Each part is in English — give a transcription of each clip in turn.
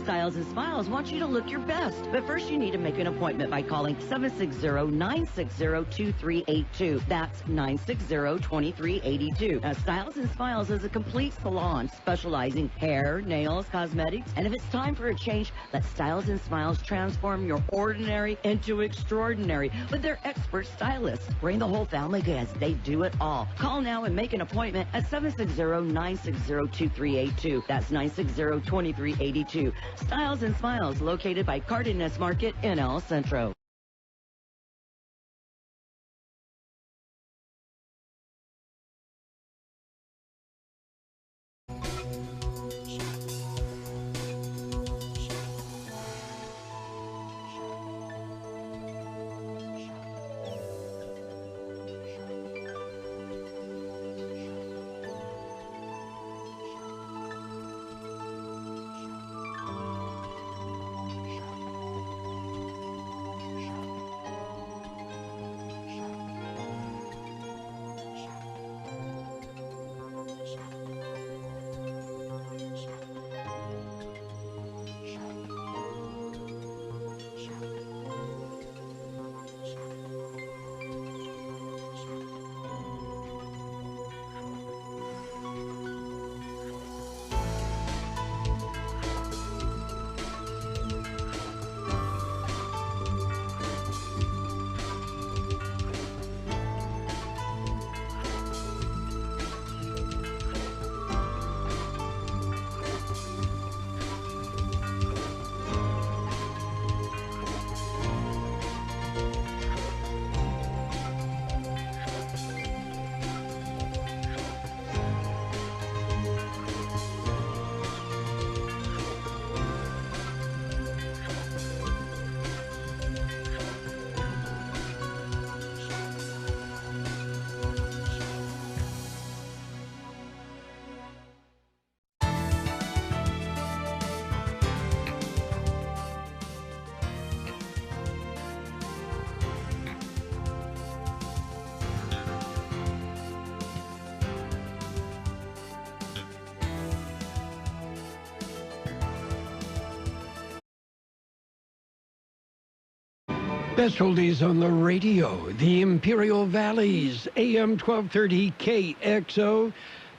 Styles and Smiles wants you to look your best. But first, you need to make an appointment by calling 760-960-2382. That's 960-2382. Now, Styles and Smiles is a complete salon specializing hair, nails, cosmetics, and if it's time for a change, let Styles and Smiles transform your ordinary into extraordinary with their expert stylists. Bring the whole family because they do it all. Call now and make an appointment at 760-960-2382. That's 960-2382. Styles and Smiles, located by Cardenas Market in El Centro. Best oldies on the radio, the Imperial Valleys, AM 1230 KXO.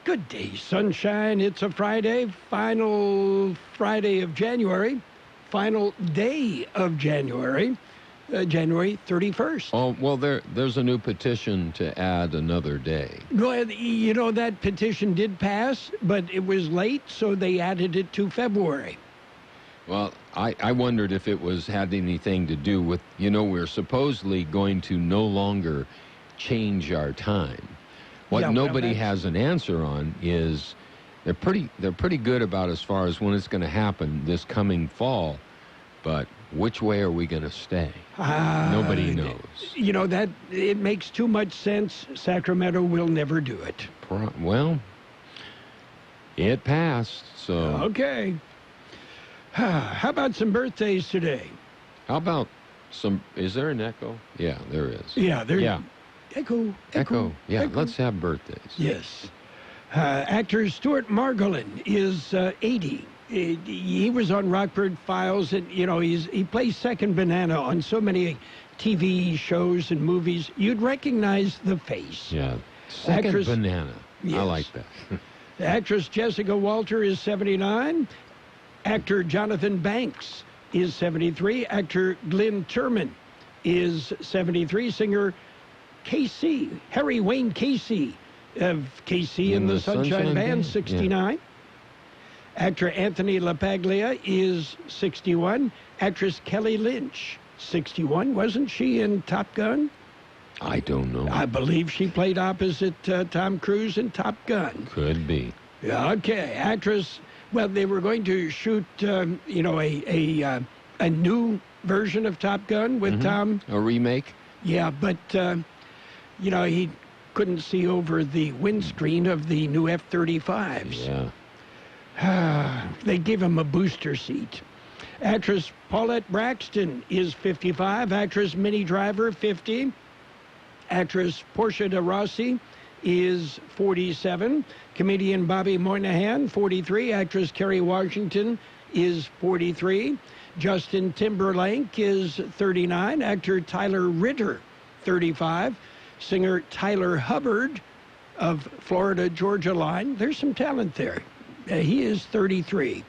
Good day, sunshine. It's a Friday, final Friday of January, final day of January, January 31st. Oh, well, there's a new petition to add another day. Well, you know, that petition did pass, but it was late, so they added it to February. Well, I wondered if it had anything to do with, you know, we're supposedly going to no longer change our time. What nobody has an answer on is they're pretty good about as far as when it's going to happen this coming fall, but which way are we going to stay? Nobody knows. You know, that it makes too much sense. Sacramento will never do it. Well, it passed, so... Okay. How about some birthdays today? How about some... Is there an echo? Yeah, there is. Yeah, there. Yeah. Echo. Yeah, echo. Let's have birthdays. Yes. Actor Stuart Margolin is 80. He was on Rockford Files, and, you know, he plays Second Banana on so many TV shows and movies. You'd recognize the face. Yeah. Second Banana. Yes. I like that. Actress Jessica Walter is 79. Actor Jonathan Banks is 73. Actor Glenn Turman is 73. Singer Harry Wayne Casey of Casey and the Sunshine Band, 69. Yeah. Actor Anthony LaPaglia is 61. Actress Kelly Lynch, 61. Wasn't she in Top Gun? I don't know. I believe she played opposite Tom Cruise in Top Gun. Could be. Okay. Actress... Well, they were going to shoot, you know, a new version of Top Gun with Tom. A remake? Yeah, but, you know, he couldn't see over the windscreen of the new F-35s. Yeah. They gave him a booster seat. Actress Paulette Braxton is 55. Actress Minnie Driver, 50. Actress Portia de Rossi is 47. Comedian Bobby Moynihan, 43. Actress Kerry Washington is 43. Justin Timberlake is 39. Actor Tyler Ritter, 35. Singer Tyler Hubbard of Florida Georgia Line. There's some talent there. He is 33.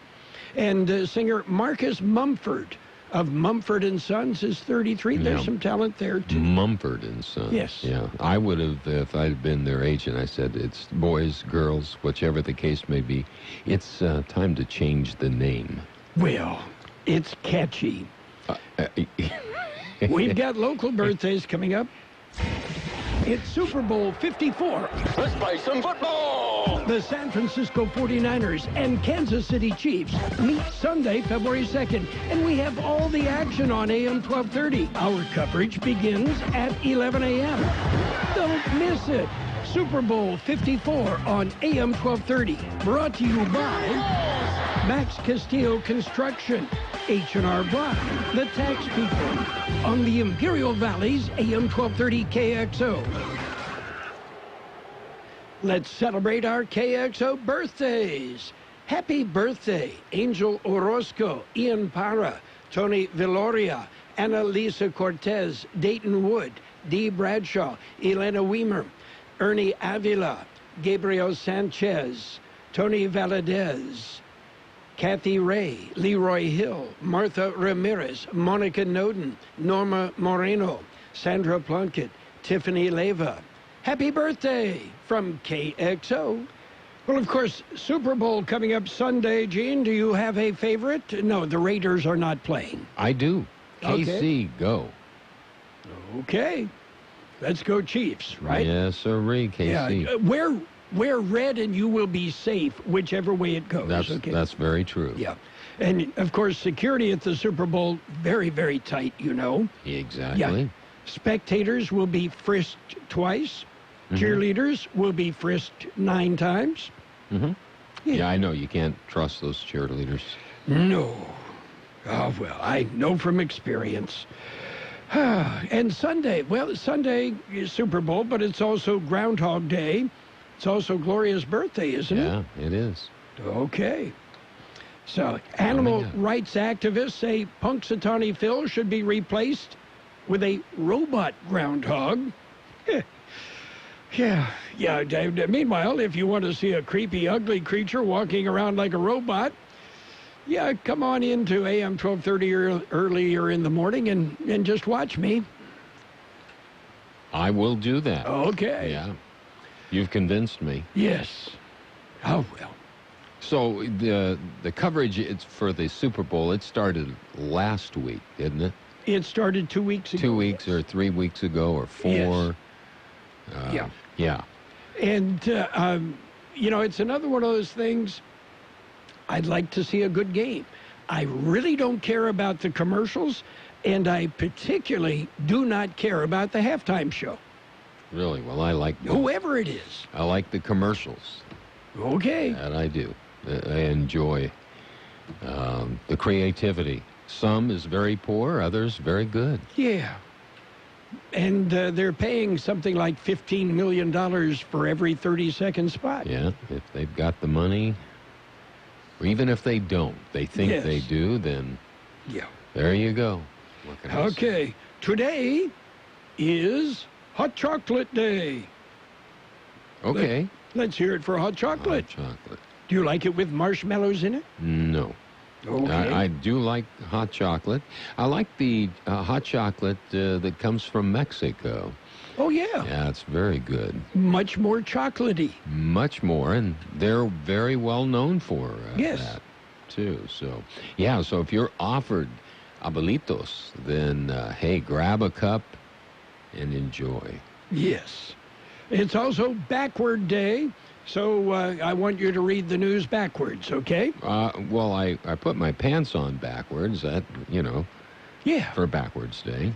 And singer Marcus Mumford of Mumford and Sons is 33. There's some talent there, too. Mumford and Sons. Yes. Yeah. I would have, if I'd been their agent, I said, it's boys, girls, whichever the case may be. It's time to change the name. Well, it's catchy. We've got local birthdays coming up. It's Super Bowl 54. Let's play some football! The San Francisco 49ers and Kansas City Chiefs meet Sunday, February 2nd, and we have all the action on AM 1230. Our coverage begins at 11 a.m. Don't miss it. Super Bowl 54 on AM 1230. Brought to you by Max Castillo Construction, H&R Block, The Tax People, on the Imperial Valley's AM 1230 KXO. Let's celebrate our KXO birthdays. Happy birthday, Angel Orozco, Ian Parra, Tony Villoria, Annalisa Cortez, Dayton Wood, Dee Bradshaw, Elena Weimer, Ernie Avila, Gabriel Sanchez, Tony Valadez, Kathy Ray, Leroy Hill, Martha Ramirez, Monica Noden, Norma Moreno, Sandra Plunkett, Tiffany Leva. Happy birthday from KXO. Well, of course, Super Bowl coming up Sunday. Gene, do you have a favorite? No, the Raiders are not playing. I do. KC, Okay. go. Okay. Let's go Chiefs, right? Yes, sirree, KC. Yeah. Wear red and you will be safe, whichever way it goes. That's very true. Yeah. And, of course, security at the Super Bowl, very, very tight, you know. Exactly. Yeah. Spectators will be frisked twice. Cheerleaders will be frisked 9 times. Yeah, I know. You can't trust those cheerleaders. No. Oh, well, I know from experience. And Sunday, well, Sunday is Super Bowl, but it's also Groundhog Day. It's also Gloria's birthday, isn't it? Yeah, it is. Okay. So, animal rights activists say Punxsutawney Phil should be replaced with a robot groundhog. Yeah. Meanwhile, if you want to see a creepy, ugly creature walking around like a robot, yeah, come on into AM 1230 earlier in the morning and just watch me. I will do that. Okay. Yeah. You've convinced me. Yes. Oh, well. So the coverage for the Super Bowl, it started last week, didn't it? It started 2 weeks ago. 2 weeks or 3 weeks ago or 4. Yes. Yeah. And, it's another one of those things. I'd like to see a good game. I really don't care about the commercials, and I particularly do not care about the halftime show. Really? Well, I like whoever it is. I like the commercials. Okay. That I do. I enjoy the creativity. Some is very poor, others very good. Yeah. And they're paying something like $15 million for every 30-second spot. Yeah, if they've got the money, or even if they don't, they think they do, then there you go. What can I say? Okay. Today is Hot Chocolate Day. Okay. Let's hear it for hot chocolate. Hot chocolate. Do you like it with marshmallows in it? No. Okay. I do like hot chocolate. I like the hot chocolate that comes from Mexico. Oh, yeah. Yeah, it's very good. Much more chocolatey. Much more, and they're very well known for that, too. So, yeah, so if you're offered abuelitos, then, hey, grab a cup and enjoy. Yes. It's also Backward Day, so I want you to read the news backwards, okay? Well, I put my pants on backwards, for Backwards Day.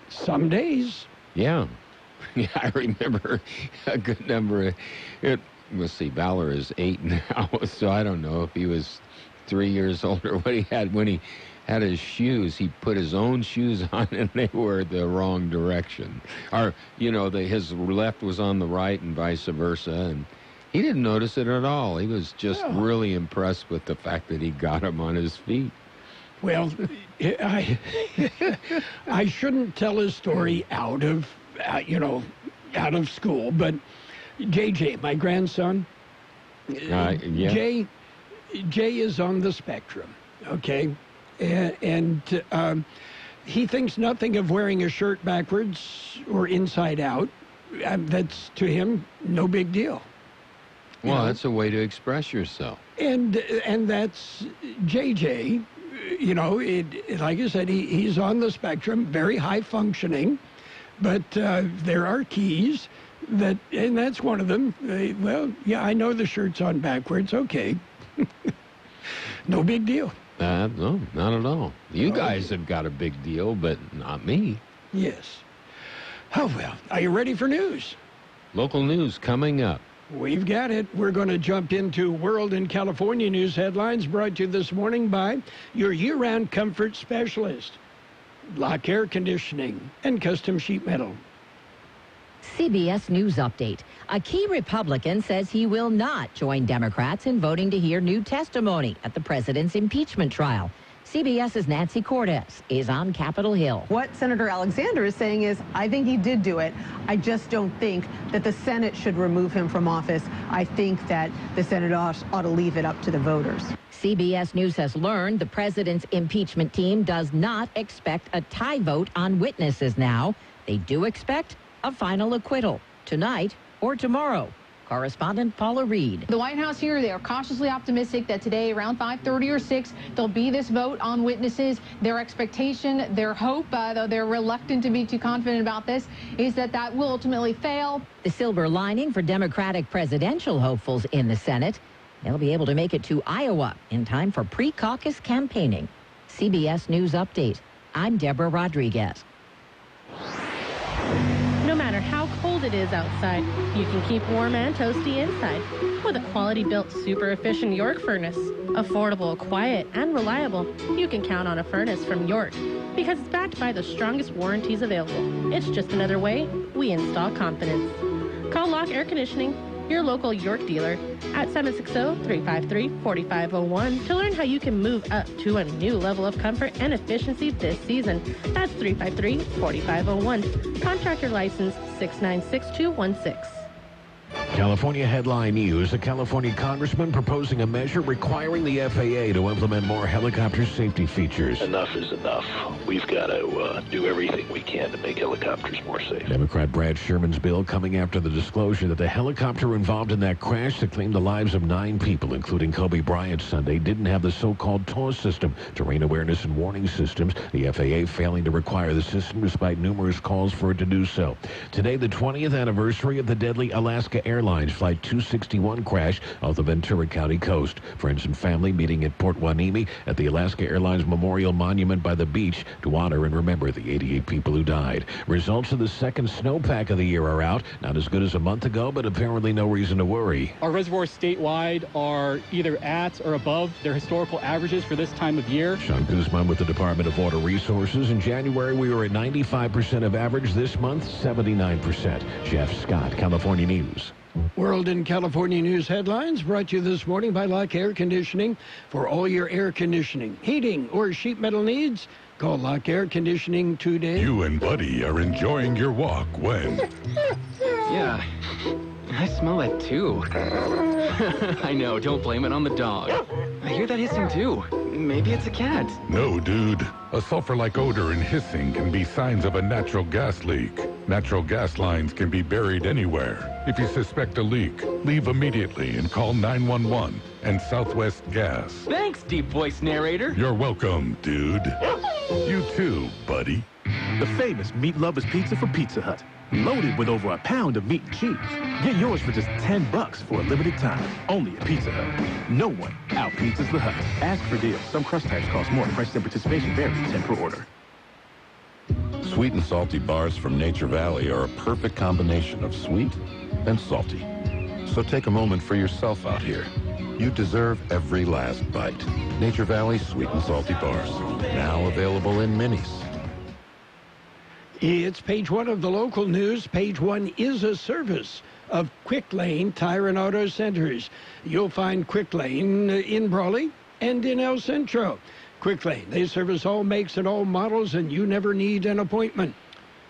Some days. Yeah. Yeah, I remember a good number. Let's see, Valor is 8 now, so I don't know if he was 3 years old or what he had. When he had his shoes, he put his own shoes on and they were the wrong direction. Or, his left was on the right and vice versa. And He didn't notice it at all. He was just really impressed with the fact that he got him on his feet. Well, I shouldn't tell a story out of school, but JJ, my grandson, Jay is on the spectrum, okay? And he thinks nothing of wearing a shirt backwards or inside out. That's, to him, no big deal. Well, that's a way to express yourself. And that's JJ. Like I said, he's on the spectrum, very high functioning, but there are keys and that's one of them. I know the shirt's on backwards. Okay. No big deal. No, not at all. You guys have got a big deal, but not me. Yes. Oh, well, are you ready for news? Local news coming up. We've got it. We're going to jump into World and California news headlines brought to you this morning by your year-round comfort specialist, Lock Air Conditioning and Custom Sheet Metal. CBS News Update. A key Republican says he will not join Democrats in voting to hear new testimony at the president's impeachment trial. CBS's Nancy Cordes is on Capitol Hill. What Senator Alexander is saying is, I think he did do it. I just don't think that the Senate should remove him from office. I think that the Senate ought to leave it up to the voters. CBS News has learned the president's impeachment team does not expect a tie vote on witnesses now. They do expect a final acquittal tonight or tomorrow. Correspondent Paula Reed. The White House here, they are cautiously optimistic that today around 5:30 or 6, there'll be this vote on witnesses. Their expectation, their hope, though they're reluctant to be too confident about this, is that will ultimately fail. The silver lining for Democratic presidential hopefuls in the Senate, they'll be able to make it to Iowa in time for pre-caucus campaigning. CBS News Update. I'm Deborah Rodriguez. No matter how cold it is outside, you can keep warm and toasty inside with a quality-built, super-efficient York furnace. Affordable, quiet, and reliable, you can count on a furnace from York because it's backed by the strongest warranties available. It's just another way we install confidence. Call Lock Air Conditioning, your local York dealer, at 760-353-4501 to learn how you can move up to a new level of comfort and efficiency this season. That's 353-4501. Contractor license 696-216. California headline news. A California congressman proposing a measure requiring the FAA to implement more helicopter safety features. Enough is enough. We've got to do everything we can to make helicopters more safe. Democrat Brad Sherman's bill coming after the disclosure that the helicopter involved in that crash that claimed the lives of 9 people, including Kobe Bryant Sunday, didn't have the so-called TAWS system, terrain awareness and warning systems, the FAA failing to require the system despite numerous calls for it to do so. Today, the 20th anniversary of the deadly Alaska Airlines Flight 261 crash off the Ventura County coast. Friends and family meeting at Port Hueneme at the Alaska Airlines Memorial Monument by the beach to honor and remember the 88 people who died. Results of the second snowpack of the year are out. Not as good as a month ago, but apparently no reason to worry. Our reservoirs statewide are either at or above their historical averages for this time of year. Sean Guzman with the Department of Water Resources. In January, we were at 95% of average. This month, 79%. Jeff Scott, California News. World and California news headlines brought to you this morning by Lock Air Conditioning. For all your air conditioning, heating, or sheet metal needs, call Lock Air Conditioning today. You and Buddy are enjoying your walk when... Yeah, I smell that too. I know, don't blame it on the dog. I hear that hissing too. Maybe it's a cat. No, dude. A sulfur-like odor and hissing can be signs of a natural gas leak. Natural gas lines can be buried anywhere. If you suspect a leak, leave immediately and call 911 and Southwest Gas. Thanks, deep voice narrator. You're welcome, dude. You too, buddy. The famous Meat Lovers Pizza from Pizza Hut. Loaded with over a pound of meat and cheese. Get yours for just $10 for a limited time. Only at Pizza Hut. No one out-pizzas the Hut. Ask for deals. Some crust types cost more. Prices and participation vary. 10 per order. Sweet and salty bars from Nature Valley are a perfect combination of sweet and salty. So take a moment for yourself out here. You deserve every last bite. Nature Valley Sweet and Salty Bars. Now available in minis. It's page 1 of the local news. Page 1 is a service of Quick Lane Tire and Auto Centers. You'll find Quick Lane in Brawley and in El Centro. Quick Lane, they service all makes and all models, and you never need an appointment.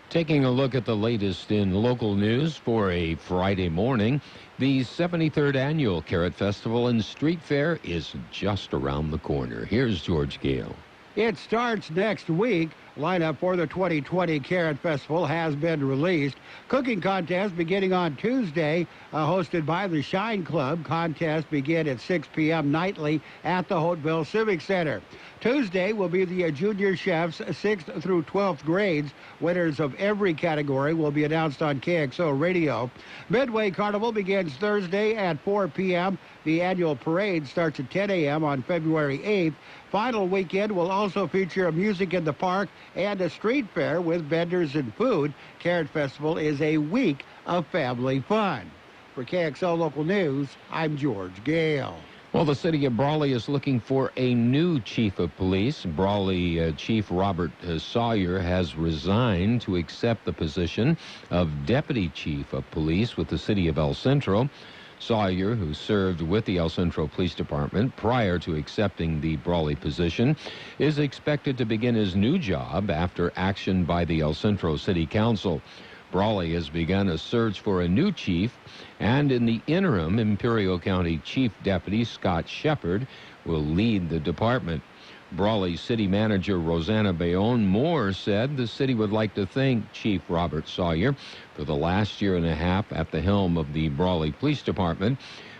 Taking a look at the latest in local news for a Friday morning, the 73rd Annual Carrot Festival and Street Fair is just around the corner. Here's George Gale. It starts next week. Lineup for the 2020 Carrot Festival has been released. Cooking contest beginning on Tuesday, hosted by the Shine Club. Contests begin at 6 p.m. nightly at the Holtville Civic Center. Tuesday will be the junior chefs, 6th through 12th grades. Winners of every category will be announced on KXO Radio. Midway Carnival begins Thursday at 4 p.m. The annual parade starts at 10 a.m. on February 8th. Final weekend will also feature music in the park and a street fair with vendors and food. Carrot Festival is a week of family fun. For KXO Local News, I'm George Gale. Well, the city of Brawley is looking for a new chief of police. Brawley Chief Robert Sawyer has resigned to accept the position of deputy chief of police with the city of El Centro. Sawyer, who served with the El Centro Police Department prior to accepting the Brawley position, is expected to begin his new job after action by the El Centro City Council. Brawley has begun a search for a new chief, and in the interim, Imperial County Chief Deputy Scott Shepard will lead the department. Brawley City Manager Rosanna Bayonne Moore said the city would like to thank Chief Robert Sawyer for the last year and a half at the helm of the Brawley Police Department.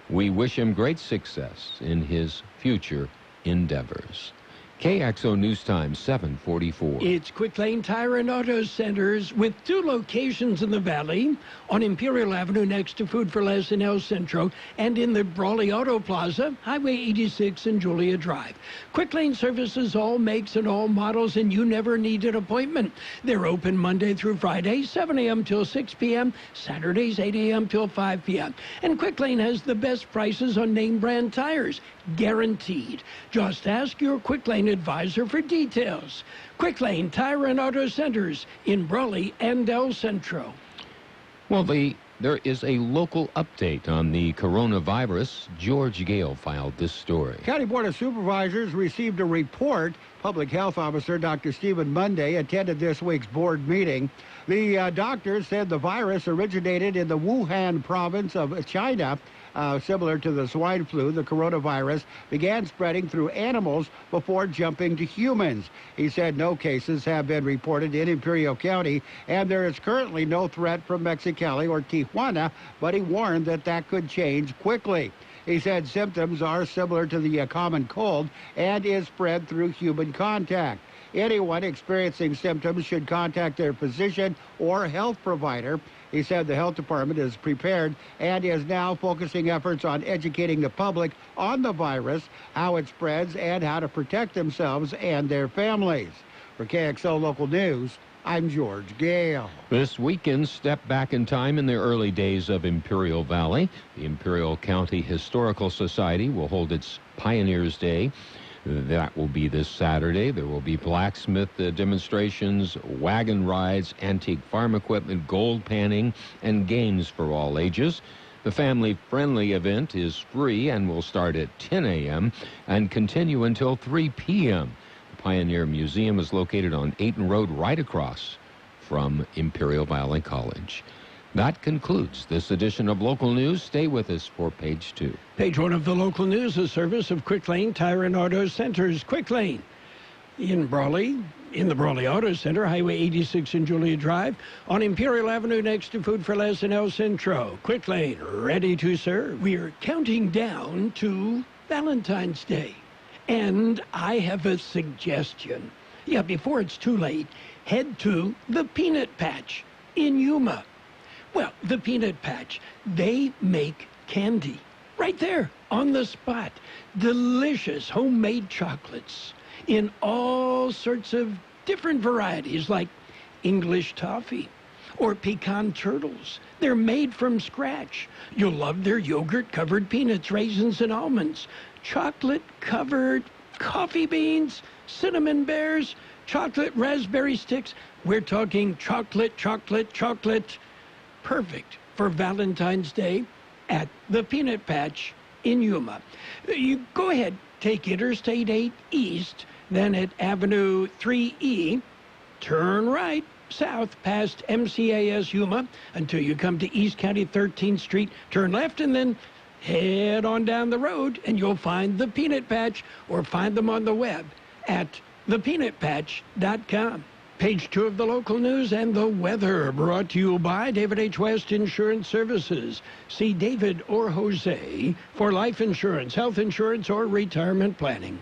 We wish him great success in his future endeavors. KXO News Time, 7:44. It's Quick Lane Tire and Auto Centers with 2 locations in the Valley, on Imperial Avenue next to Food for Less in El Centro, and in the Brawley Auto Plaza, Highway 86 and Julia Drive. Quick Lane services all makes and all models, and you never need an appointment. They're open Monday through Friday, 7 a.m. till 6 p.m., Saturdays 8 a.m. till 5 p.m. And Quick Lane has the best prices on name brand tires, guaranteed. Just ask your Quick Lane advisor for details. Quick Lane Tire and Auto Centers in Brawley and El Centro. Well, there is a local update on the coronavirus. George Gale filed this story. County Board of Supervisors received a report. Public Health Officer Dr. Stephen Monday attended this week's board meeting. The doctor said the virus originated in the Wuhan province of China. Similar to the swine flu, the coronavirus began spreading through animals before jumping to humans. He said no cases have been reported in Imperial County, and there is currently no threat from Mexicali or Tijuana, but he warned that could change quickly. He said symptoms are similar to the common cold and is spread through human contact. Anyone experiencing symptoms should contact their physician or health provider. He said the health department is prepared and is now focusing efforts on educating the public on the virus, how it spreads, and how to protect themselves and their families. For KXO Local News, I'm George Gale. This weekend, step back in time in the early days of Imperial Valley. The Imperial County Historical Society will hold its Pioneers Day. That will be this Saturday. There will be blacksmith demonstrations, wagon rides, antique farm equipment, gold panning, and games for all ages. The family-friendly event is free and will start at 10 a.m. and continue until 3 p.m. The Pioneer Museum is located on Ayton Road right across from Imperial Valley College. That concludes this edition of Local News. Stay with us for Page 2. Page 1 of the Local News, a service of Quick Lane Tire and Auto Centers. Quick Lane in Brawley, in the Brawley Auto Center, Highway 86 and Julia Drive, on Imperial Avenue next to Food for Less in El Centro. Quick Lane, ready to serve. We're counting down to Valentine's Day. And I have a suggestion. Yeah, before it's too late, head to the Peanut Patch in Yuma. Well, the Peanut Patch, they make candy right there on the spot. Delicious homemade chocolates in all sorts of different varieties, like English toffee or pecan turtles. They're made from scratch. You'll love their yogurt-covered peanuts, raisins, and almonds, chocolate-covered coffee beans, cinnamon bears, chocolate raspberry sticks. We're talking chocolate, chocolate, chocolate. Perfect for Valentine's Day at the Peanut Patch in Yuma. You go ahead, take Interstate 8 east, then at Avenue 3E, turn right south past MCAS Yuma until you come to East County 13th Street, turn left, and then head on down the road and you'll find the Peanut Patch, or find them on the web at thepeanutpatch.com. Page 2 of the local news and the weather, brought to you by David H. West Insurance Services. See David or Jose for life insurance, health insurance, or retirement planning.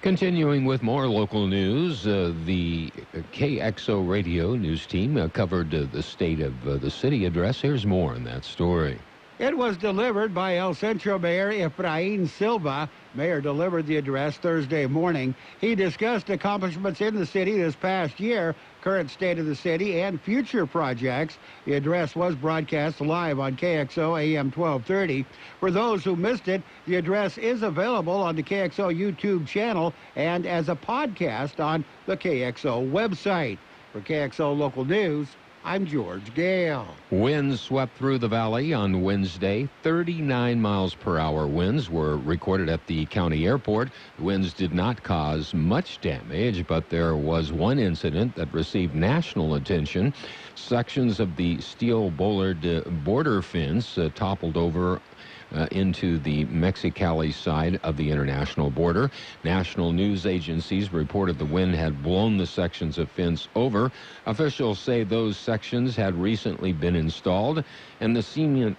Continuing with more local news, the KXO Radio news team covered the state of the city address. Here's more on that story. It was delivered by El Centro Mayor Efrain Silva. Mayor delivered the address Thursday morning. He discussed accomplishments in the city this past year, current state of the city, and future projects. The address was broadcast live on KXO AM 1230. For those who missed it, the address is available on the KXO YouTube channel and as a podcast on the KXO website. For KXO Local News, I'm George Gale. Winds swept through the valley on Wednesday. 39 miles per hour winds were recorded at the county airport. The winds did not cause much damage, but there was one incident that received national attention. Sections of the steel bollard border fence toppled over into the Mexicali side of the international border. National news agencies reported the wind had blown the sections of fence over. Officials say those sections had recently been installed and the cement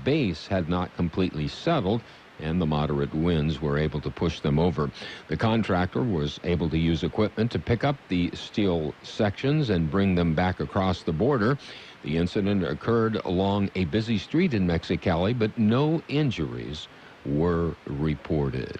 base had not completely settled, and the moderate winds were able to push them over. The contractor was able to use equipment to pick up the steel sections and bring them back across the border. The incident occurred along a busy street in Mexicali, but no injuries were reported.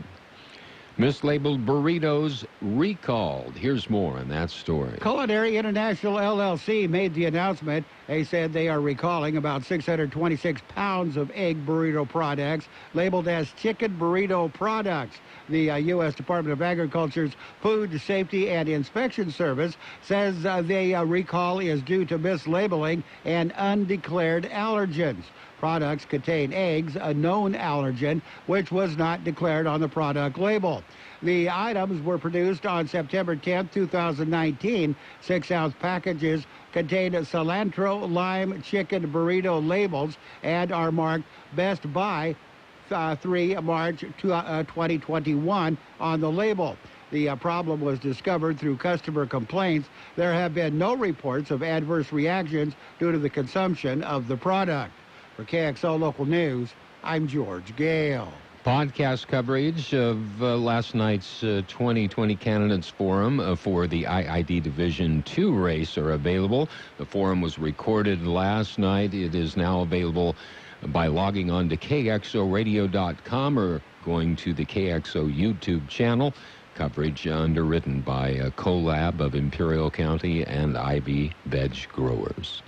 Mislabeled burritos recalled. Here's more on that story. Culinary International LLC made the announcement. They said they are recalling about 626 pounds of egg burrito products labeled as chicken burrito products. The U.S. Department of Agriculture's Food Safety and Inspection Service says the recall is due to mislabeling and undeclared allergens. Products contain eggs, a known allergen, which was not declared on the product label. The items were produced on September 10, 2019. 6-ounce packages contain cilantro, lime, chicken burrito labels and are marked Best Buy 3 March 2021 on the label. The problem was discovered through customer complaints. There have been no reports of adverse reactions due to the consumption of the product. For KXO Local News, I'm George Gale. Podcast coverage of last night's 2020 Candidates Forum for the IID Division 2 race are available. The forum was recorded last night. It is now available by logging on to KXORadio.com or going to the KXO YouTube channel. Coverage underwritten by a collab of Imperial County and Ivy Veg Growers.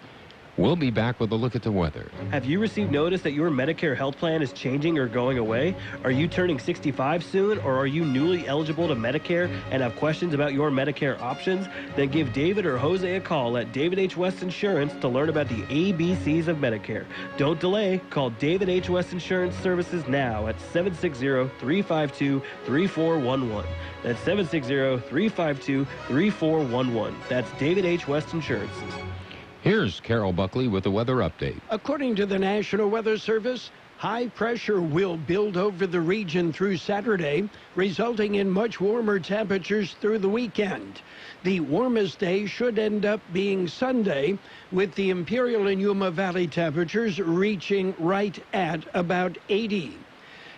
We'll be back with a look at the weather. Have you received notice that your Medicare health plan is changing or going away? Are you turning 65 soon, or are you newly eligible to Medicare and have questions about your Medicare options? Then give David or Jose a call at David H. West Insurance to learn about the ABCs of Medicare. Don't delay. Call David H. West Insurance Services now at 760-352-3411. That's 760-352-3411. That's David H. West Insurances. Here's Carroll Buckley with the weather update. According to the National Weather Service, high pressure will build over the region through Saturday, resulting in much warmer temperatures through the weekend. The warmest day should end up being Sunday, with the Imperial and Yuma Valley temperatures reaching right at about 80.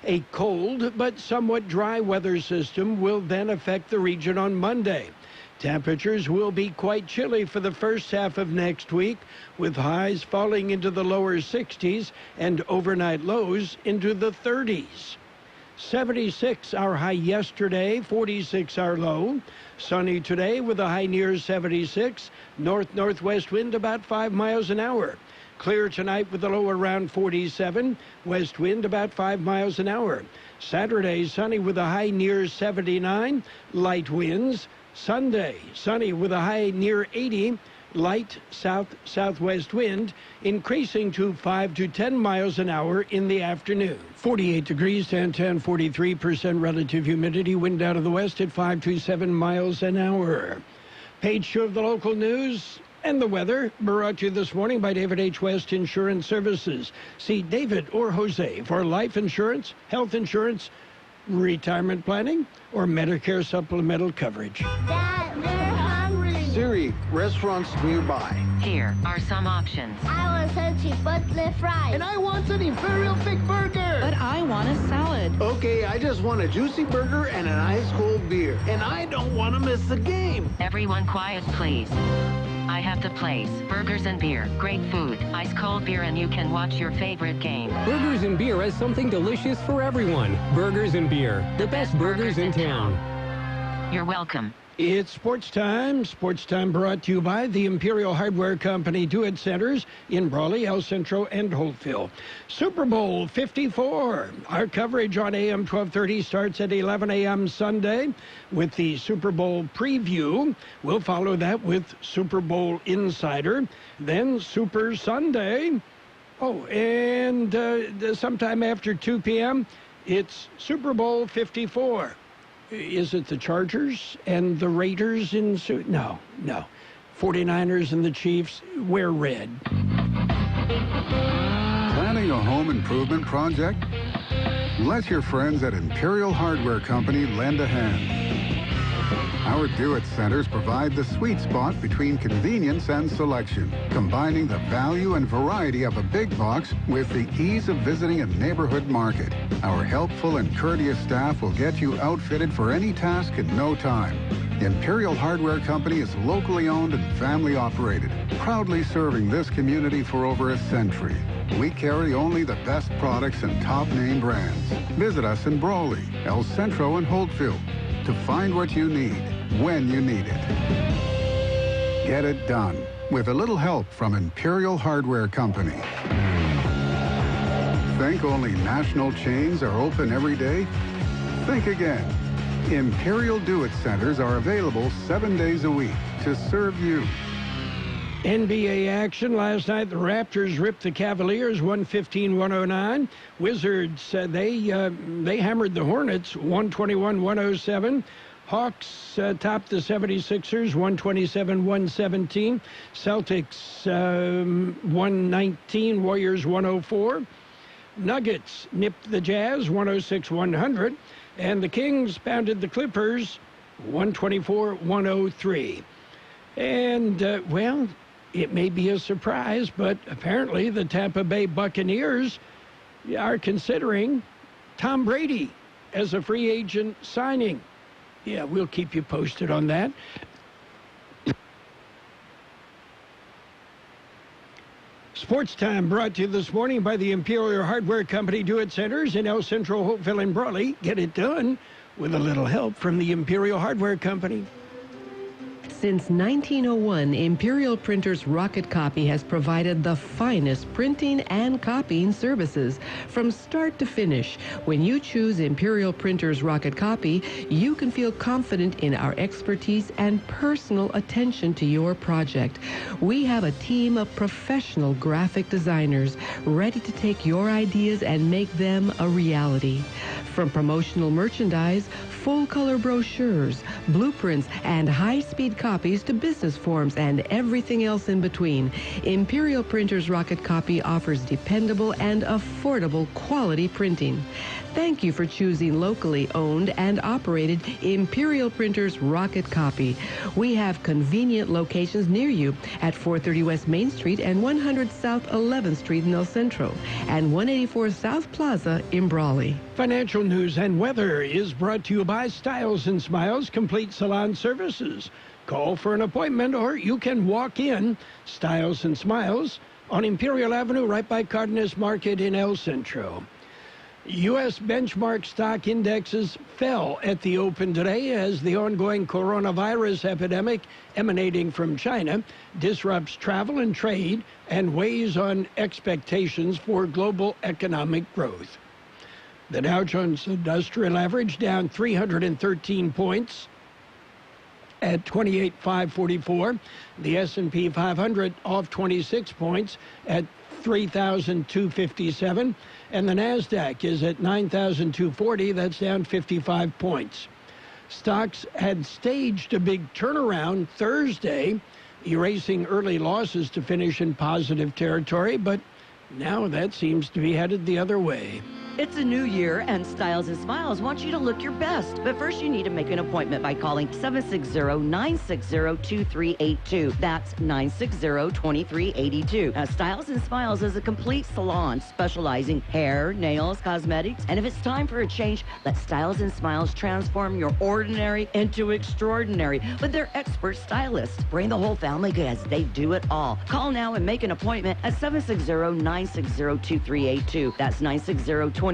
A cold but somewhat dry weather system will then affect the region on Monday. Temperatures will be quite chilly for the first half of next week, with highs falling into the lower 60s and overnight lows into the 30s. 76 our high yesterday, 46 our low. Sunny today with a high near 76. North-northwest wind about 5 miles an hour. Clear tonight with a low around 47. West wind about 5 miles an hour. Saturday sunny with a high near 79. Light winds. Sunday, sunny with a high near 80, light south-southwest wind, increasing to 5 to 10 miles an hour in the afternoon. 48 degrees, 43% relative humidity, wind out of the west at 5 to 7 miles an hour. Page 2 of the local news and the weather, brought to you this morning by David H. West Insurance Services. See David or Jose for life insurance, health insurance, retirement planning, or Medicare supplemental coverage. Dad, we're hungry. Siri, restaurants nearby. Here are some options. I want some chipotle fries. And I want an Imperial Thick Burger. But I want a salad. Okay, I just want a juicy burger and an ice cold beer. And I don't want to miss the game. Everyone quiet, please. I have the place. Burgers and beer. Great food. Ice cold beer, and you can watch your favorite game. Burgers and beer has something delicious for everyone. Burgers and beer. The best burgers in town. You're welcome. It's sports time. Sports time brought to you by the Imperial Hardware Company Do-It Centers in Brawley, El Centro, and Holtville. Super Bowl 54. Our coverage on AM 1230 starts at 11 a.m. Sunday with the Super Bowl preview. We'll follow that with Super Bowl Insider. Then Super Sunday. Oh, and sometime after 2 p.m., it's Super Bowl 54. Is it the Chargers and the Raiders in No. 49ers and the Chiefs wear red. Planning a home improvement project? Let your friends at Imperial Hardware Company lend a hand. Our Do-It Centers provide the sweet spot between convenience and selection, combining the value and variety of a big box with the ease of visiting a neighborhood market. Our helpful and courteous staff will get you outfitted for any task in no time. Imperial Hardware Company is locally owned and family operated, proudly serving this community for over a century. We carry only the best products and top name brands. Visit us in Brawley, El Centro, and Holtville to find what you need when you need it. Get it done with a little help from Imperial Hardware Company. Think only national chains are open every day? Think again. Imperial Do-It Centers are available 7 days a week to serve you. NBA action last night. The Raptors ripped the Cavaliers 115-109. Wizards, they hammered the Hornets 121-107. Hawks topped the 76ers 127-117. Celtics 119, Warriors 104. Nuggets nipped the Jazz 106-100. And the Kings pounded the Clippers 124-103. And, well, it may be a surprise, but apparently the Tampa Bay Buccaneers are considering Tom Brady as a free agent signing. Yeah, we'll keep you posted on that. Sports Time brought to you this morning by the Imperial Hardware Company Do-It Centers in El Centro, Holtville, and Brawley. Get it done with a little help from the Imperial Hardware Company. Since 1901, Imperial Printers Rocket Copy has provided the finest printing and copying services from start to finish. When you choose Imperial Printers Rocket Copy, you can feel confident in our expertise and personal attention to your project. We have a team of professional graphic designers ready to take your ideas and make them a reality. From promotional merchandise, full-color brochures, blueprints, and high-speed copies to business forms and everything else in between, Imperial Printers Rocket Copy offers dependable and affordable quality printing. Thank you for choosing locally owned and operated Imperial Printers Rocket Copy. We have convenient locations near you at 430 West Main Street and 100 South 11th Street in El Centro and 184 South Plaza in Brawley. Financial news and weather is brought to you by Styles and Smiles Complete Salon Services. Call for an appointment or you can walk in. Styles and Smiles on Imperial Avenue right by Cardenas Market in El Centro. U.S. benchmark stock indexes fell at the open today as the ongoing coronavirus epidemic emanating from China disrupts travel and trade and weighs on expectations for global economic growth. The Dow Jones Industrial Average down 313 points at 28,544. The S&P 500 off 26 points at 3,257. And the NASDAQ is at 9,240. That's down 55 points. Stocks had staged a big turnaround Thursday, erasing early losses to finish in positive territory, but now that seems to be headed the other way. It's a new year, and Styles and Smiles wants you to look your best. But first, you need to make an appointment by calling 760-960-2382. That's 960-2382. Now, Styles and Smiles is a complete salon specializing hair, nails, cosmetics. And if it's time for a change, let Styles and Smiles transform your ordinary into extraordinary with their expert stylists. Bring the whole family because they do it all. Call now and make an appointment at 760-960-2382. That's 960-2382.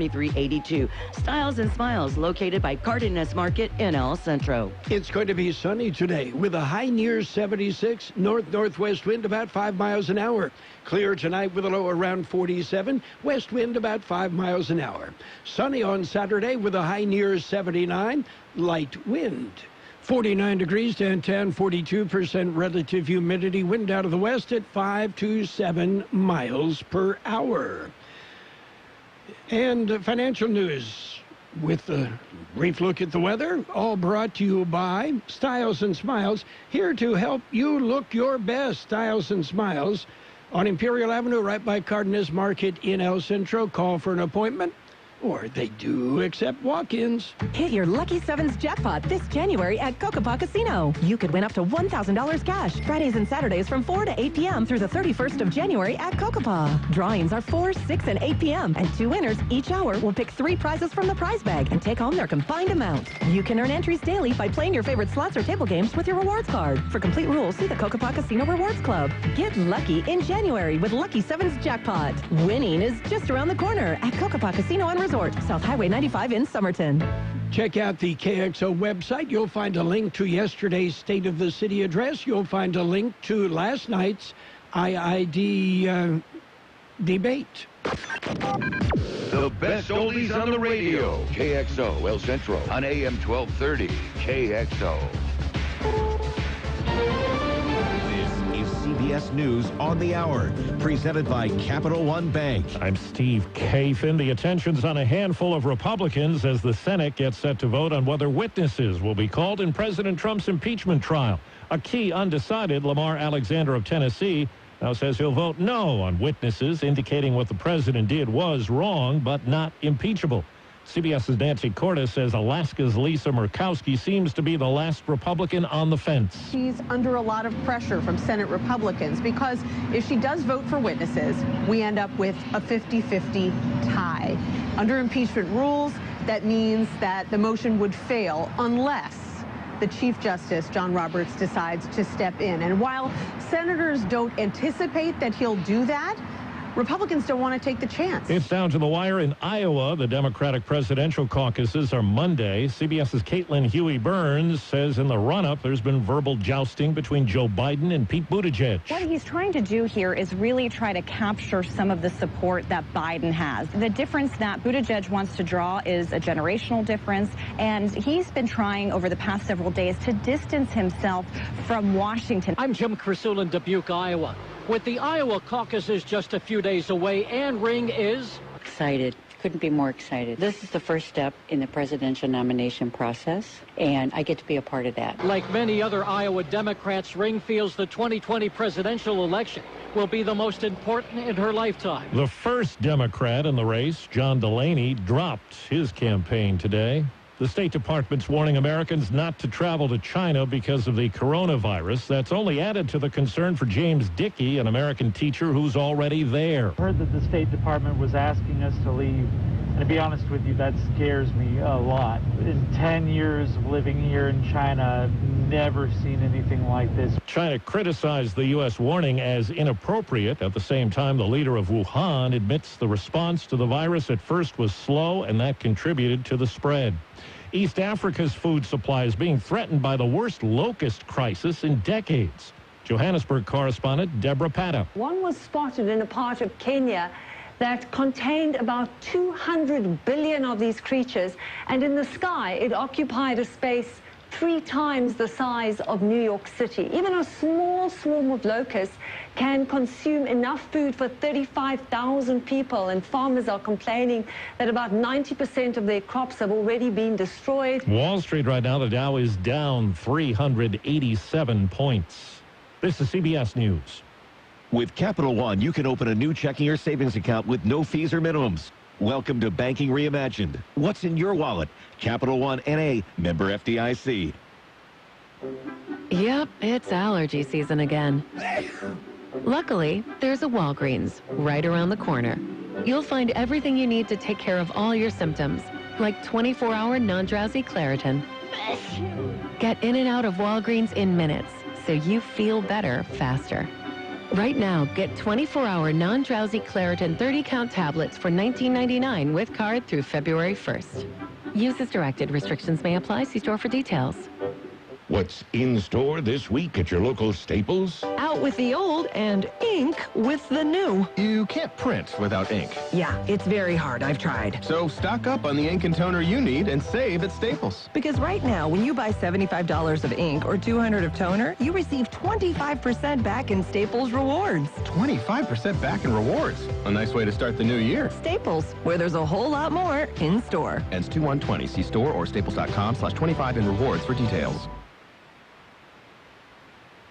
Styles and Smiles, located by Cardenas Market in El Centro. It's going to be sunny today with a high near 76, north-northwest wind about 5 miles an hour. Clear tonight with a low around 47, west wind about 5 miles an hour. Sunny on Saturday with a high near 79, light wind. 49 degrees downtown, 42% relative humidity, wind out of the west at 5 to 7 miles per hour. And financial news with a brief look at the weather, all brought to you by Styles and Smiles, here to help you look your best. Styles and Smiles on Imperial Avenue, right by Cardenas Market in El Centro. Call for an appointment, or they do accept walk-ins. Hit your Lucky Sevens jackpot this January at Kokopah Casino. You could win up to $1,000 cash Fridays and Saturdays from 4 to 8 p.m. through the 31st of January at Kokopah. Drawings are 4, 6, and 8 p.m. And 2 winners each hour will pick 3 prizes from the prize bag and take home their combined amount. You can earn entries daily by playing your favorite slots or table games with your rewards card. For complete rules, see the Kokopah Casino Rewards Club. Get lucky in January with Lucky Sevens jackpot. Winning is just around the corner at Kokopah Casino and Resort, South Highway 95 in Somerton. Check out the KXO website. You'll find a link to yesterday's State of the City address. You'll find a link to last night's IID debate. The best oldies on the radio. KXO El Centro on AM 1230. KXO. CBS News on the Hour, presented by Capital One Bank. I'm Steve Kathan. The attention's on a handful of Republicans as the Senate gets set to vote on whether witnesses will be called in President Trump's impeachment trial. A key undecided, Lamar Alexander of Tennessee, now says he'll vote no on witnesses, indicating what the president did was wrong but not impeachable. CBS's Nancy Cordes says Alaska's Lisa Murkowski seems to be the last Republican on the fence. She's under a lot of pressure from Senate Republicans because if she does vote for witnesses, we end up with a 50-50 tie. Under impeachment rules, that means that the motion would fail unless the Chief Justice, John Roberts, decides to step in. And while senators don't anticipate that he'll do that, Republicans don't want to take the chance. It's down to the wire in Iowa. The Democratic presidential caucuses are Monday. CBS's Caitlin Huey-Burns says in the run-up there's been verbal jousting between Joe Biden and Pete Buttigieg. What he's trying to do here is really try to capture some of the support that Biden has. The difference that Buttigieg wants to draw is a generational difference, and he's been trying over the past several days to distance himself from Washington. I'm Jim Krasul in Dubuque, Iowa. With the Iowa caucuses just a few days away, Ann Ring is excited. Couldn't be more excited. This is the first step in the presidential nomination process, and I get to be a part of that. Like many other Iowa Democrats, Ring feels the 2020 presidential election will be the most important in her lifetime. The first Democrat in the race, John Delaney, dropped his campaign today. The State Department's warning Americans not to travel to China because of the coronavirus. That's only added to the concern for James Dickey, an American teacher who's already there. I heard that the State Department was asking us to leave, and to be honest with you, that scares me a lot. In 10 years of living here in China, I've never seen anything like this. China criticized the U.S. warning as inappropriate. At the same time, the leader of Wuhan admits the response to the virus at first was slow, and that contributed to the spread. East Africa's food supply is being threatened by the worst locust crisis in decades. Johannesburg correspondent Deborah Patta. One was spotted in a part of Kenya that contained about 200 billion of these creatures, and in the sky it occupied a space 3 times the size of New York City. Even a small swarm of locusts can consume enough food for 35,000 people, and farmers are complaining that about 90% of their crops have already been destroyed. Wall Street right now, the Dow is down 387 points. This is CBS News. With Capital One, you can open a new checking or savings account with no fees or minimums. Welcome to Banking Reimagined. What's in your wallet? Capital One N.A., member FDIC. Yep, it's allergy season again. Luckily, there's a Walgreens right around the corner. You'll find everything you need to take care of all your symptoms, like 24-hour non-drowsy Claritin. Get in and out of Walgreens in minutes, so you feel better faster. Right now, get 24-hour non-drowsy Claritin 30-count tablets for $19.99 with card through February 1st. Use as directed. Restrictions may apply. See store for details. What's in store this week at your local Staples? Out with the old and ink with the new. You can't print without ink. Yeah, it's very hard. I've tried. So stock up on the ink and toner you need and save at Staples. Because right now, when you buy $75 of ink or $200 of toner, you receive 25% back in Staples rewards. 25% back in rewards. A nice way to start the new year. Staples, where there's a whole lot more in store. Ends 2/1/20. See store or staples.com/25 in rewards for details.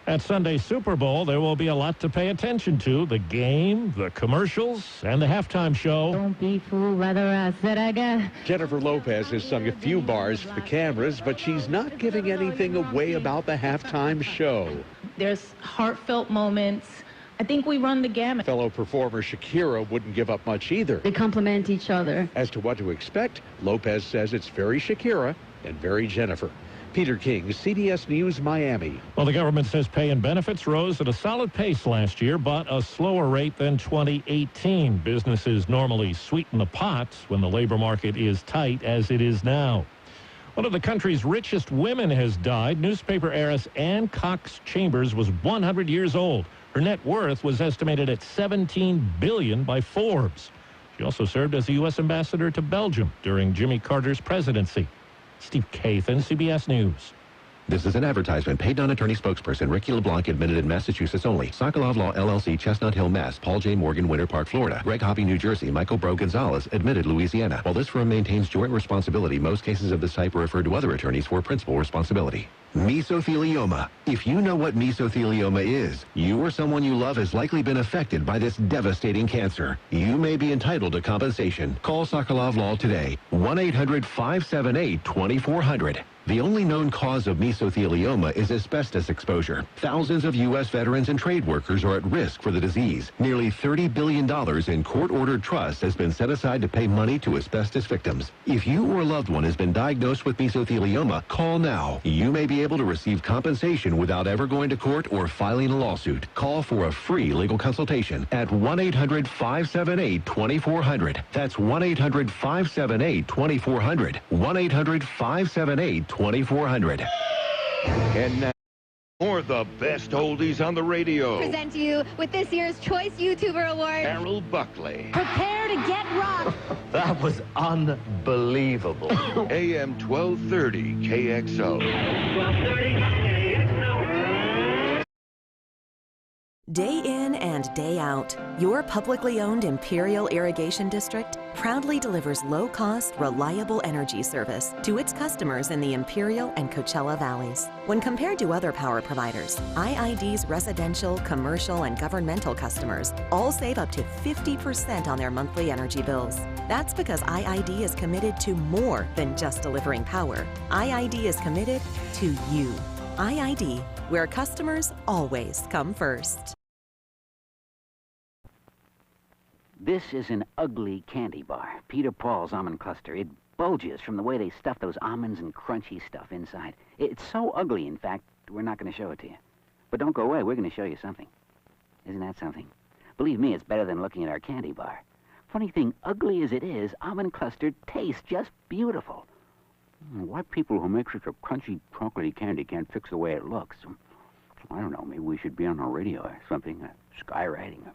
At Sunday's Super Bowl, there will be a lot to pay attention to. The game, the commercials, and the halftime show. Don't be fooled by the rest that I got. Jennifer Lopez has sung a few bars for the cameras, but she's not giving anything away about the halftime show. There's heartfelt moments. I think we run the gamut. Fellow performer Shakira wouldn't give up much either. They complement each other. As to what to expect, Lopez says it's very Shakira and very Jennifer. Peter King, CBS News, Miami. Well, the government says pay and benefits rose at a solid pace last year, but a slower rate than 2018. Businesses normally sweeten the pot when the labor market is tight, as it is now. One of the country's richest women has died. Newspaper heiress Anne Cox Chambers was 100 years old. Her net worth was estimated at $17 billion by Forbes. She also served as a U.S. ambassador to Belgium during Jimmy Carter's presidency. Steve Kathan, CBS News. This is an advertisement. Paid non-attorney spokesperson Ricky LeBlanc, admitted in Massachusetts only. Sokolov Law, LLC, Chestnut Hill, Mass. Paul J. Morgan, Winter Park, Florida. Greg Hoppy, New Jersey. Michael Bro Gonzalez, admitted Louisiana. While this firm maintains joint responsibility, most cases of this type are referred to other attorneys for principal responsibility. Mesothelioma. If you know what mesothelioma is, you or someone you love has likely been affected by this devastating cancer. You may be entitled to compensation. Call Sokolov Law today. 1-800-578-2400. The only known cause of mesothelioma is asbestos exposure. Thousands of U.S. veterans and trade workers are at risk for the disease. Nearly $30 billion in court-ordered trust has been set aside to pay money to asbestos victims. If you or a loved one has been diagnosed with mesothelioma, call now. You may be able to receive compensation without ever going to court or filing a lawsuit. Call for a free legal consultation at 1-800-578-2400. That's 1-800-578-2400. 1-800-578-2400. And now, more the best oldies on the radio. Present you with this year's Choice YouTuber Award, Carroll Buckley. Prepare to get rocked. That was unbelievable. AM 1230 KXO. 1230 KXO. Day in and day out, your publicly owned Imperial Irrigation District proudly delivers low-cost, reliable energy service to its customers in the Imperial and Coachella Valleys. When compared to other power providers, IID's residential, commercial, and governmental customers all save up to 50% on their monthly energy bills. That's because IID is committed to more than just delivering power. IID is committed to you. IID, where customers always come first. This is an ugly candy bar, Peter Paul's almond cluster. It bulges from the way they stuff those almonds and crunchy stuff inside. It's so ugly, in fact, we're not going to show it to you. But don't go away, we're going to show you something. Isn't that something? Believe me, it's better than looking at our candy bar. Funny thing, ugly as it is, almond cluster tastes just beautiful. Why people who make such a crunchy, chocolatey candy can't fix the way it looks? I don't know, maybe we should be on the radio or something, skywriting.